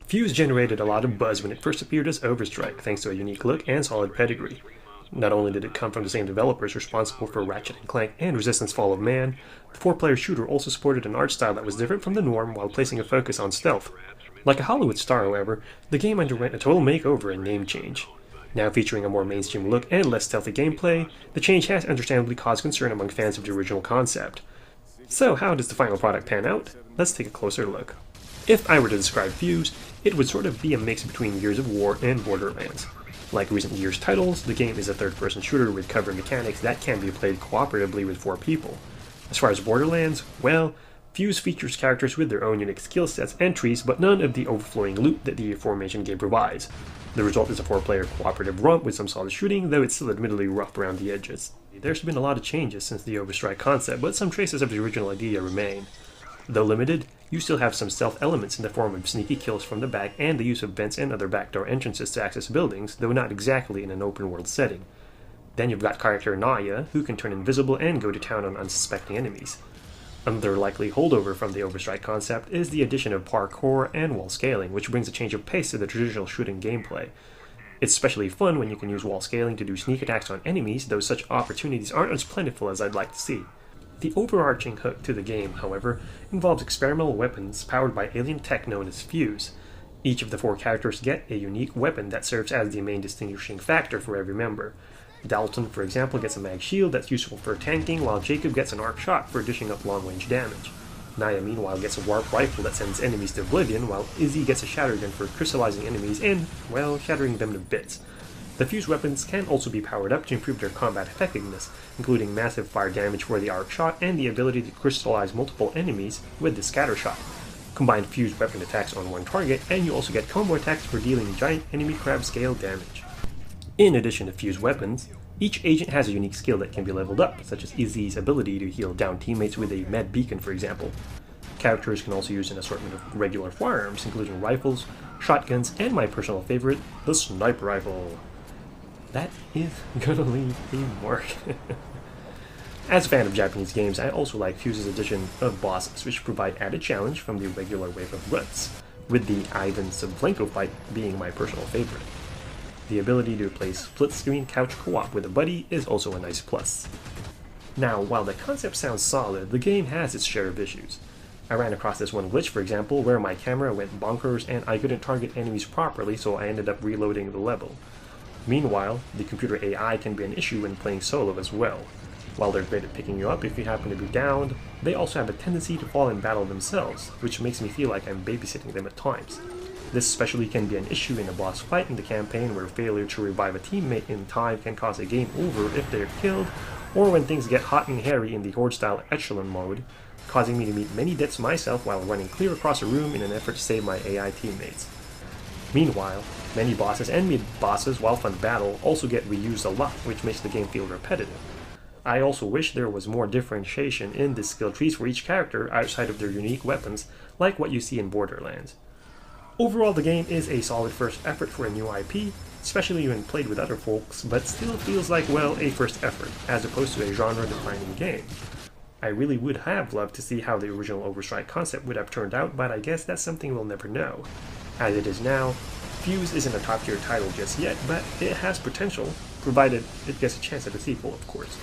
Fuse generated a lot of buzz when it first appeared as Overstrike, thanks to a unique look and solid pedigree. Not only did it come from the same developers responsible for Ratchet & Clank and Resistance Fall of Man, the 4-player shooter also supported an art style that was different from the norm while placing a focus on stealth. Like a Hollywood star, however, the game underwent a total makeover and name change. Now featuring a more mainstream look and less stealthy gameplay, the change has understandably caused concern among fans of the original concept. So how does the final product pan out? Let's take a closer look. If I were to describe Fuse, it would sort of be a mix between Gears of War and Borderlands. Like recent Gears titles, the game is a third-person shooter with cover mechanics that can be played cooperatively with 4 people. As far as Borderlands, well, Fuse features characters with their own unique skill sets and trees, but none of the overflowing loot that the aforementioned game provides. The result is a 4-player cooperative romp with some solid shooting, though it's still admittedly rough around the edges. There's been a lot of changes since the Overstrike concept, but some traces of the original idea remain. Though limited, you still have some stealth elements in the form of sneaky kills from the back and the use of vents and other backdoor entrances to access buildings, though not exactly in an open-world setting. Then you've got character Naya, who can turn invisible and go to town on unsuspecting enemies. Another likely holdover from the Overstrike concept is the addition of parkour and wall scaling, which brings a change of pace to the traditional shooting gameplay. It's especially fun when you can use wall scaling to do sneak attacks on enemies, though such opportunities aren't as plentiful as I'd like to see. The overarching hook to the game, however, involves experimental weapons powered by alien tech known as Fuse. Each of the 4 characters get a unique weapon that serves as the main distinguishing factor for every member. Dalton, for example, gets a mag shield that's useful for tanking, while Jacob gets an arc shot for dishing up long-range damage. Naya, meanwhile, gets a warp rifle that sends enemies to oblivion, while Izzy gets a shattergun for crystallizing enemies and, well, shattering them to bits. The Fuse weapons can also be powered up to improve their combat effectiveness, including massive fire damage for the arc shot and the ability to crystallize multiple enemies with the scatter shot. Combine Fuse weapon attacks on one target, and you also get combo attacks for dealing giant enemy crab scale damage. In addition to Fuse weapons, each agent has a unique skill that can be leveled up, such as Izzy's ability to heal down teammates with a med beacon, for example. Characters can also use an assortment of regular firearms, including rifles, shotguns, and my personal favorite, the sniper rifle. That is gonna leave a mark. As a fan of Japanese games, I also like Fuse's addition of bosses, which provide added challenge from the regular wave of grunts, with the Ivan Savlenko fight being my personal favorite. The ability to play split-screen couch co-op with a buddy is also a nice plus. Now, while the concept sounds solid, the game has its share of issues. I ran across this one glitch, for example, where my camera went bonkers and I couldn't target enemies properly, so I ended up reloading the level. Meanwhile, the computer AI can be an issue when playing solo as well. While they're great at picking you up if you happen to be downed, they also have a tendency to fall in battle themselves, which makes me feel like I'm babysitting them at times. This especially can be an issue in a boss fight in the campaign where failure to revive a teammate in time can cause a game over if they're killed, or when things get hot and hairy in the Horde-style Echelon mode, causing me to meet many deaths myself while running clear across a room in an effort to save my AI teammates. Meanwhile, many bosses and mid-bosses, while fun battle, also get reused a lot, which makes the game feel repetitive. I also wish there was more differentiation in the skill trees for each character outside of their unique weapons, like what you see in Borderlands. Overall, the game is a solid first effort for a new IP, especially when played with other folks, but still feels like, well, a first effort, as opposed to a genre-defining game. I really would have loved to see how the original Overstrike concept would have turned out, but I guess that's something we'll never know. As it is now, Fuse isn't a top-tier title just yet, but it has potential, provided it gets a chance at a sequel, of course.